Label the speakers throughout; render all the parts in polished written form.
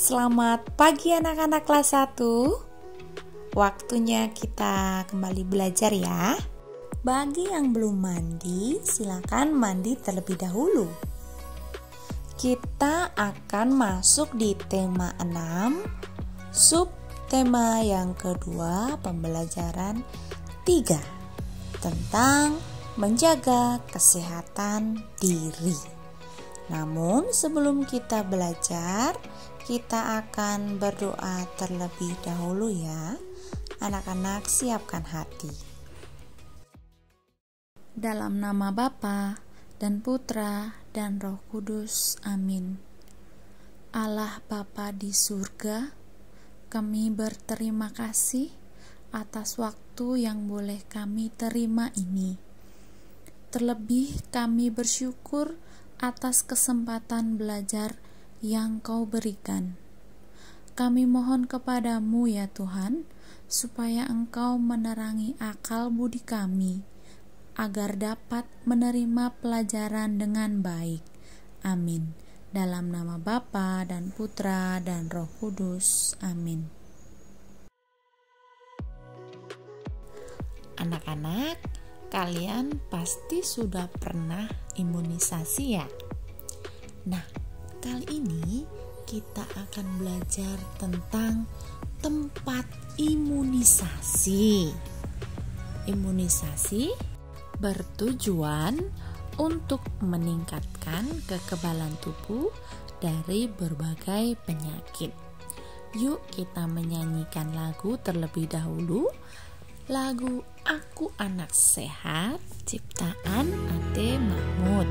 Speaker 1: Selamat pagi anak-anak kelas 1. Waktunya kita kembali belajar ya. Bagi yang belum mandi, silakan mandi terlebih dahulu. Kita akan masuk di tema 6, sub tema yang kedua, pembelajaran 3 tentang menjaga kesehatan diri. Namun sebelum kita belajar, kita akan berdoa terlebih dahulu ya. Anak-anak siapkan hati. Dalam nama Bapa dan Putra dan Roh Kudus, amin. Allah Bapa di surga, kami berterima kasih atas waktu yang boleh kami terima ini. Terlebih kami bersyukur atas kesempatan belajar yang Kau berikan. Kami mohon kepadamu ya Tuhan, supaya Engkau menerangi akal budi kami, agar dapat menerima pelajaran dengan baik. Amin. Dalam nama Bapa dan Putra dan Roh Kudus. Amin. Anak-anak, kalian pasti sudah pernah imunisasi ya? Nah, kali ini kita akan belajar tentang tempat imunisasi. Imunisasi bertujuan untuk meningkatkan kekebalan tubuh dari berbagai penyakit. Yuk kita menyanyikan lagu terlebih dahulu. Lagu Aku Anak Sehat ciptaan Ade Mahmud.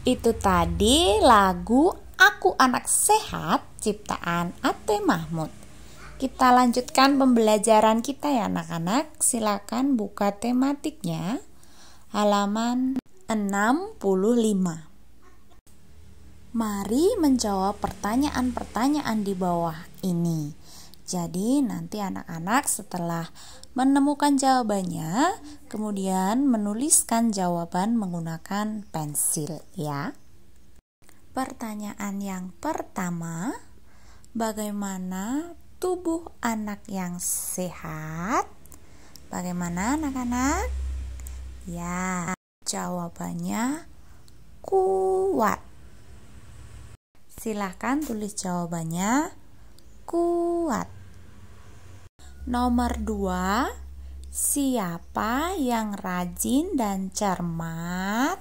Speaker 1: Itu tadi lagu Aku Anak Sehat ciptaan Ade Mahmud. Kita lanjutkan pembelajaran kita ya anak-anak. Silakan buka tematiknya halaman 65. Mari menjawab pertanyaan-pertanyaan di bawah ini. Jadi nanti anak-anak setelah menemukan jawabannya, kemudian menuliskan jawaban menggunakan pensil ya. Pertanyaan yang pertama, bagaimana tubuh anak yang sehat? Bagaimana anak-anak? Ya, jawabannya kuat. Silahkan tulis jawabannya kuat. Nomor 2, siapa yang rajin dan cermat?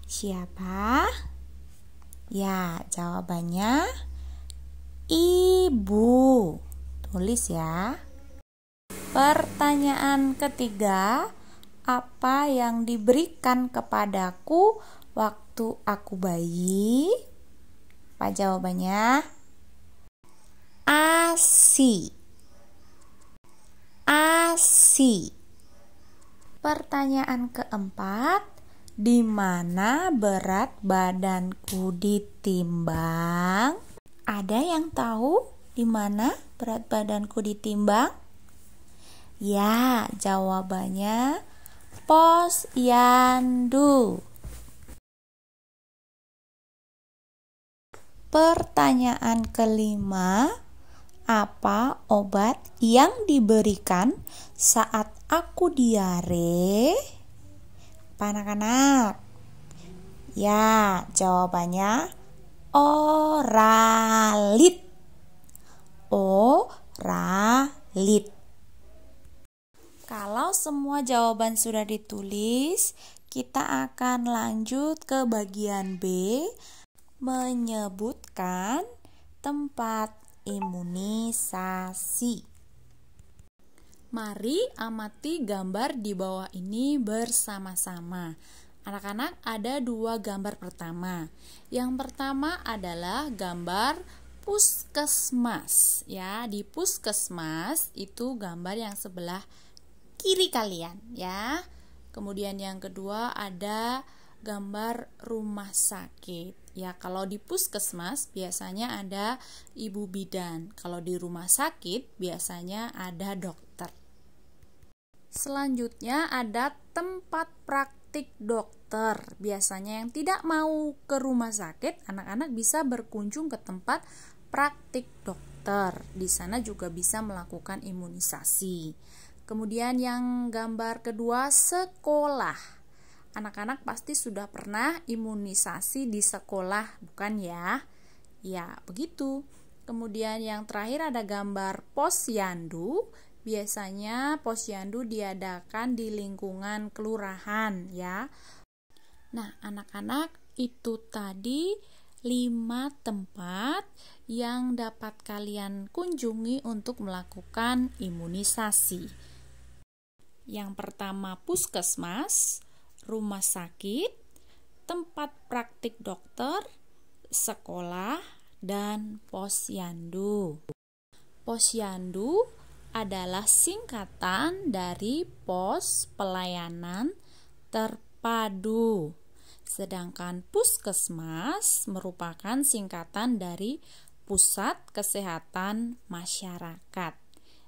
Speaker 1: Siapa? Ya, jawabannya ibu. Tulis ya. Pertanyaan ketiga, apa yang diberikan kepadaku waktu aku bayi? Apa jawabannya? ASI. ASI. Pertanyaan keempat, di mana berat badanku ditimbang? Ada yang tahu di mana berat badanku ditimbang? Ya, jawabannya posyandu. Pertanyaan kelima, apa obat yang diberikan saat aku diare? Apa anak-anak? Ya, jawabannya Oralit. Oralit. Kalau semua jawaban sudah ditulis, kita akan lanjut ke bagian B, menyebutkan tempat imunisasi. Mari amati gambar di bawah ini bersama-sama. Anak-anak, ada 2 gambar pertama. Yang pertama adalah gambar puskesmas. Ya, di puskesmas itu gambar yang sebelah kiri kalian ya. Kemudian yang kedua ada gambar rumah sakit. Ya, kalau di puskesmas biasanya ada ibu bidan. Kalau di rumah sakit biasanya ada dokter. Selanjutnya ada tempat praktik dokter. Biasanya yang tidak mau ke rumah sakit, anak-anak bisa berkunjung ke tempat praktik dokter. Di sana juga bisa melakukan imunisasi. Kemudian yang gambar kedua, sekolah. Anak-anak pasti sudah pernah imunisasi di sekolah, bukan ya? Ya, begitu. Kemudian yang terakhir ada gambar posyandu. Biasanya posyandu diadakan di lingkungan kelurahan ya. Nah, anak-anak, itu tadi 5 tempat yang dapat kalian kunjungi untuk melakukan imunisasi. Yang pertama puskesmas, rumah sakit, tempat praktik dokter, sekolah, dan posyandu. Posyandu adalah singkatan dari pos pelayanan terpadu. Sedangkan puskesmas merupakan singkatan dari pusat kesehatan masyarakat.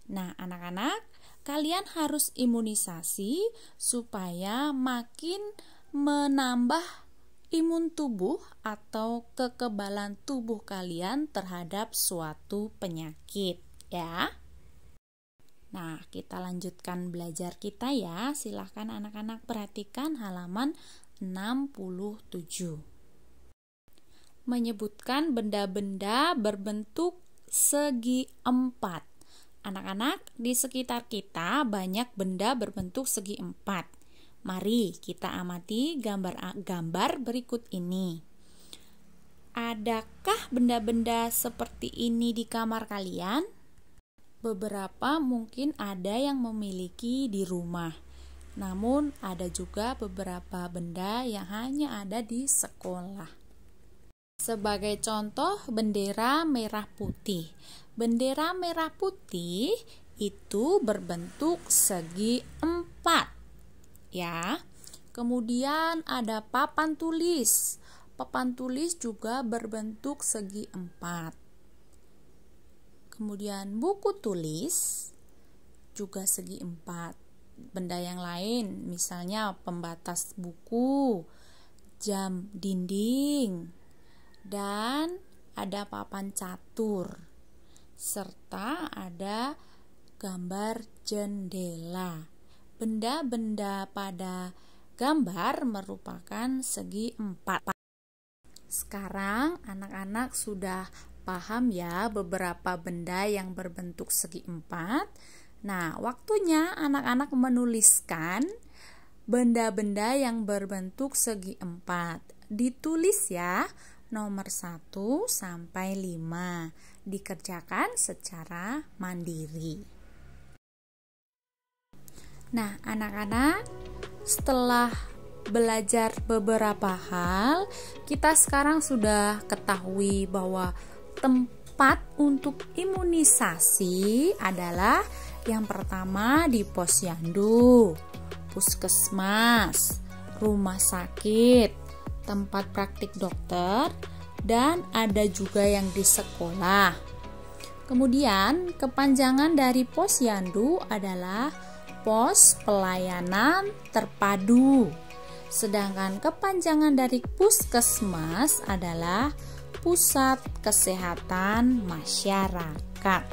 Speaker 1: Nah, anak-anak, kalian harus imunisasi supaya makin menambah imun tubuh atau kekebalan tubuh kalian terhadap suatu penyakit ya. Nah, kita lanjutkan belajar kita ya. Silahkan anak-anak perhatikan halaman 67. Menyebutkan benda-benda berbentuk segi 4. Anak-anak, di sekitar kita banyak benda berbentuk segi 4. Mari kita amati gambar berikut ini. Adakah benda-benda seperti ini di kamar kalian? Beberapa mungkin ada yang memiliki di rumah. Namun ada juga beberapa benda yang hanya ada di sekolah. Sebagai contoh, bendera merah putih. Bendera merah putih itu berbentuk segi 4, ya. Kemudian ada papan tulis. Papan tulis juga berbentuk segi 4. Kemudian buku tulis juga segi 4. Benda yang lain, misalnya pembatas buku, jam dinding, dan ada papan catur, serta ada gambar jendela. Benda-benda pada gambar merupakan segi 4. Sekarang anak-anak sudah paham ya beberapa benda yang berbentuk segi 4. Nah, waktunya anak-anak menuliskan benda-benda yang berbentuk segi 4. Ditulis ya, nomor 1 sampai 5. Dikerjakan secara mandiri. Nah, anak-anak, setelah belajar beberapa hal, kita sekarang sudah ketahui bahwa tempat untuk imunisasi adalah yang pertama di posyandu, puskesmas, rumah sakit, tempat praktik dokter, dan ada juga yang di sekolah. Kemudian kepanjangan dari posyandu adalah pos pelayanan terpadu. Sedangkan kepanjangan dari puskesmas adalah pusat kesehatan masyarakat.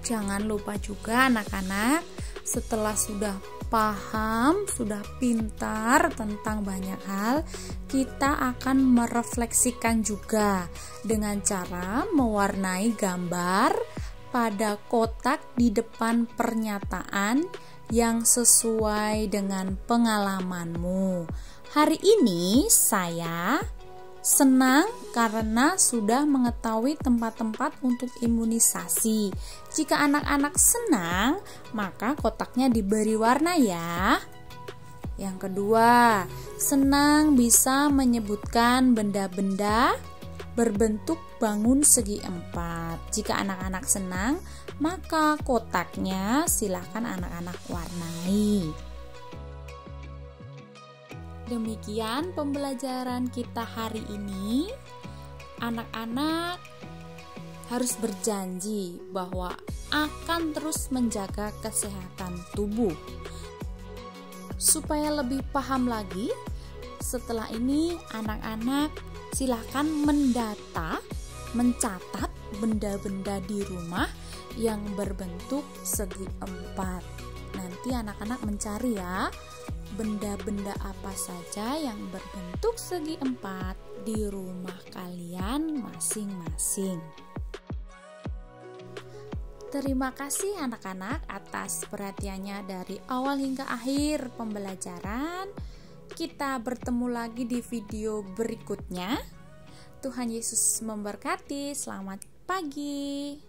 Speaker 1: Jangan lupa juga anak-anak, setelah sudah paham, sudah pintar tentang banyak hal, kita akan merefleksikan juga dengan cara mewarnai gambar pada kotak di depan pernyataan yang sesuai dengan pengalamanmu. Hari ini saya senang karena sudah mengetahui tempat-tempat untuk imunisasi. Jika anak-anak senang, maka kotaknya diberi warna ya. Yang kedua, senang bisa menyebutkan benda-benda berbentuk bangun segi 4. Jika anak-anak senang, maka kotaknya silakan anak-anak warnai. Demikian pembelajaran kita hari ini. Anak-anak harus berjanji bahwa akan terus menjaga kesehatan tubuh. Supaya lebih paham lagi, setelah ini anak-anak silakan mendata, mencatat benda-benda di rumah yang berbentuk segi 4. Nanti anak-anak mencari ya, benda-benda apa saja yang berbentuk segi 4 di rumah kalian masing-masing. Terima kasih anak-anak atas perhatiannya dari awal hingga akhir pembelajaran. Kita bertemu lagi di video berikutnya. Tuhan Yesus memberkati. Selamat pagi.